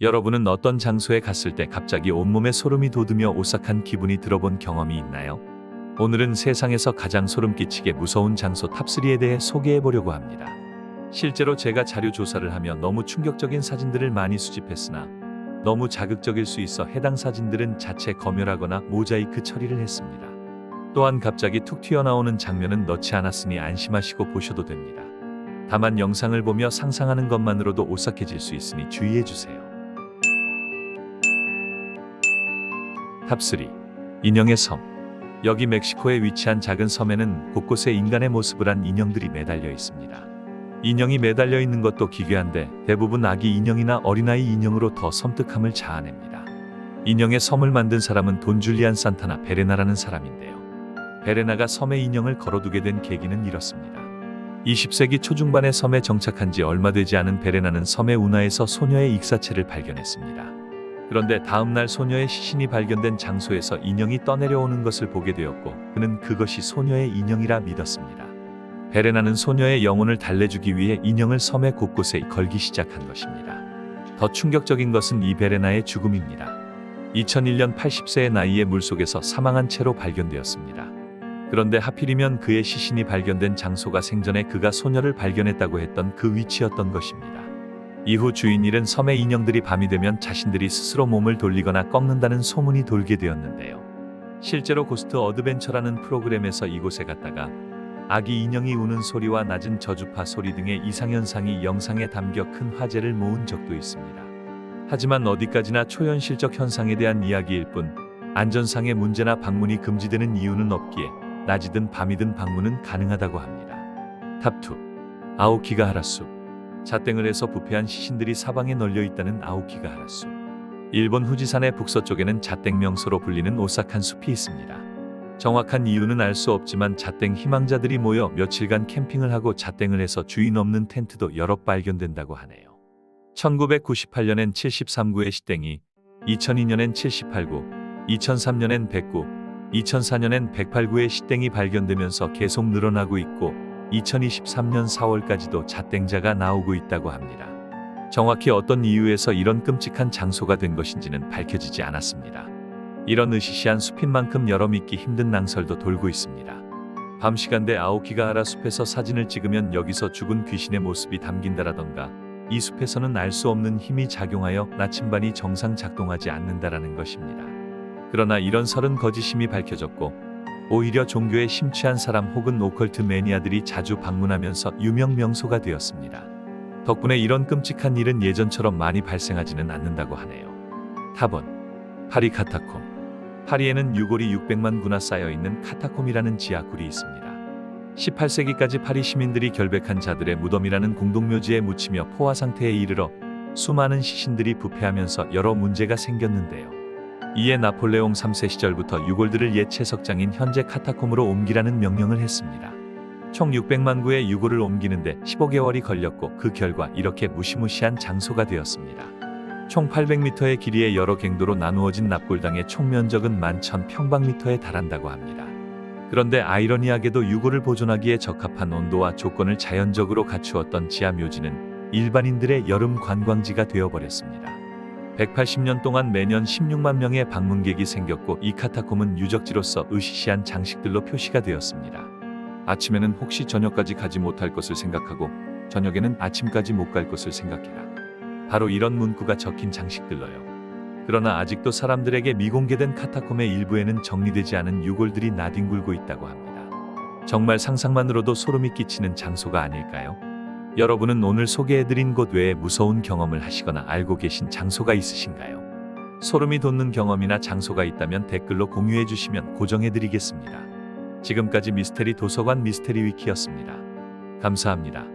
여러분은 어떤 장소에 갔을 때 갑자기 온몸에 소름이 돋으며 오싹한 기분이 들어본 경험이 있나요? 오늘은 세상에서 가장 소름 끼치게 무서운 장소 탑3에 대해 소개해 보려고 합니다. 실제로 제가 자료 조사를 하며 너무 충격적인 사진들을 많이 수집했으나 너무 자극적일 수 있어 해당 사진들은 자체 검열하거나 모자이크 처리를 했습니다. 또한 갑자기 툭 튀어나오는 장면은 넣지 않았으니 안심하시고 보셔도 됩니다. 다만 영상을 보며 상상하는 것만으로도 오싹해질 수 있으니 주의해 주세요. 탑3. 인형의 섬. 여기 멕시코에 위치한 작은 섬에는 곳곳에 인간의 모습을 한 인형들이 매달려 있습니다. 인형이 매달려 있는 것도 기괴한데 대부분 아기 인형이나 어린아이 인형으로 더 섬뜩함을 자아냅니다. 인형의 섬을 만든 사람은 돈 줄리안 산타나 베레나라는 사람인데요. 베레나가 섬에 인형을 걸어두게 된 계기는 이렇습니다. 20세기 초중반에 섬에 정착한 지 얼마 되지 않은 베레나는 섬의 운하에서 소녀의 익사체를 발견했습니다. 그런데 다음날 소녀의 시신이 발견된 장소에서 인형이 떠내려오는 것을 보게 되었고 그는 그것이 소녀의 인형이라 믿었습니다. 베레나는 소녀의 영혼을 달래주기 위해 인형을 섬의 곳곳에 걸기 시작한 것입니다. 더 충격적인 것은 이 베레나의 죽음입니다. 2001년 80세의 나이에 물속에서 사망한 채로 발견되었습니다. 그런데 하필이면 그의 시신이 발견된 장소가 생전에 그가 소녀를 발견했다고 했던 그 위치였던 것입니다. 이후 주인 일은 섬의 인형들이 밤이 되면 자신들이 스스로 몸을 돌리거나 꺾는다는 소문이 돌게 되었는데요. 실제로 고스트 어드벤처라는 프로그램에서 이곳에 갔다가 아기 인형이 우는 소리와 낮은 저주파 소리 등의 이상현상이 영상에 담겨 큰 화제를 모은 적도 있습니다. 하지만 어디까지나 초현실적 현상에 대한 이야기일 뿐 안전상의 문제나 방문이 금지되는 이유는 없기에 낮이든 밤이든 방문은 가능하다고 합니다. 탑2. 아오키가하라 숲. 자땡을 해서 부패한 시신들이 사방에 널려 있다는 아오키가하라 숲. 일본 후지산의 북서쪽에는 자땡 명소로 불리는 오싹한 숲이 있습니다. 정확한 이유는 알 수 없지만 자땡 희망자들이 모여 며칠간 캠핑을 하고 자땡을 해서 주인 없는 텐트도 여러 발견된다고 하네요. 1998년엔 73구의 시땡이, 2002년엔 78구, 2003년엔 109, 2004년엔 108구의 시땡이 발견되면서 계속 늘어나고 있고 2023년 4월까지도 자땡자가 나오고 있다고 합니다. 정확히 어떤 이유에서 이런 끔찍한 장소가 된 것인지는 밝혀지지 않았습니다. 이런 으시시한 숲인 만큼 여러 믿기 힘든 낭설도 돌고 있습니다. 밤 시간대 아오키가하라 숲에서 사진을 찍으면 여기서 죽은 귀신의 모습이 담긴다라던가 이 숲에서는 알 수 없는 힘이 작용하여 나침반이 정상 작동하지 않는다라는 것입니다. 그러나 이런 설은 거짓임이 밝혀졌고 오히려 종교에 심취한 사람 혹은 오컬트 매니아들이 자주 방문하면서 유명 명소가 되었습니다. 덕분에 이런 끔찍한 일은 예전처럼 많이 발생하지는 않는다고 하네요. 탑1. 파리 카타콤. 파리에는 유골이 600만 구나 쌓여있는 카타콤이라는 지하굴이 있습니다. 18세기까지 파리 시민들이 결백한 자들의 무덤이라는 공동묘지에 묻히며 포화 상태에 이르러 수많은 시신들이 부패하면서 여러 문제가 생겼는데요. 이에 나폴레옹 3세 시절부터 유골들을 옛 채석장인 현재 카타콤으로 옮기라는 명령을 했습니다. 총 600만 구의 유골을 옮기는데 15개월이 걸렸고 그 결과 이렇게 무시무시한 장소가 되었습니다. 총 800m의 길이의 여러 갱도로 나누어진 납골당의 총 면적은 11,000평방미터에 달한다고 합니다. 그런데 아이러니하게도 유골을 보존하기에 적합한 온도와 조건을 자연적으로 갖추었던 지하 묘지는 일반인들의 여름 관광지가 되어버렸습니다. 180년 동안 매년 16만 명의 방문객이 생겼고 이 카타콤은 유적지로서 으시시한 장식들로 표시가 되었습니다. 아침에는 혹시 저녁까지 가지 못할 것을 생각하고 저녁에는 아침까지 못 갈 것을 생각해라. 바로 이런 문구가 적힌 장식들로요. 그러나 아직도 사람들에게 미공개된 카타콤의 일부에는 정리되지 않은 유골들이 나뒹굴고 있다고 합니다. 정말 상상만으로도 소름이 끼치는 장소가 아닐까요? 여러분은 오늘 소개해드린 곳 외에 무서운 경험을 하시거나 알고 계신 장소가 있으신가요? 소름이 돋는 경험이나 장소가 있다면 댓글로 공유해주시면 고정해드리겠습니다. 지금까지 미스테리 도서관 미스테리 위키였습니다. 감사합니다.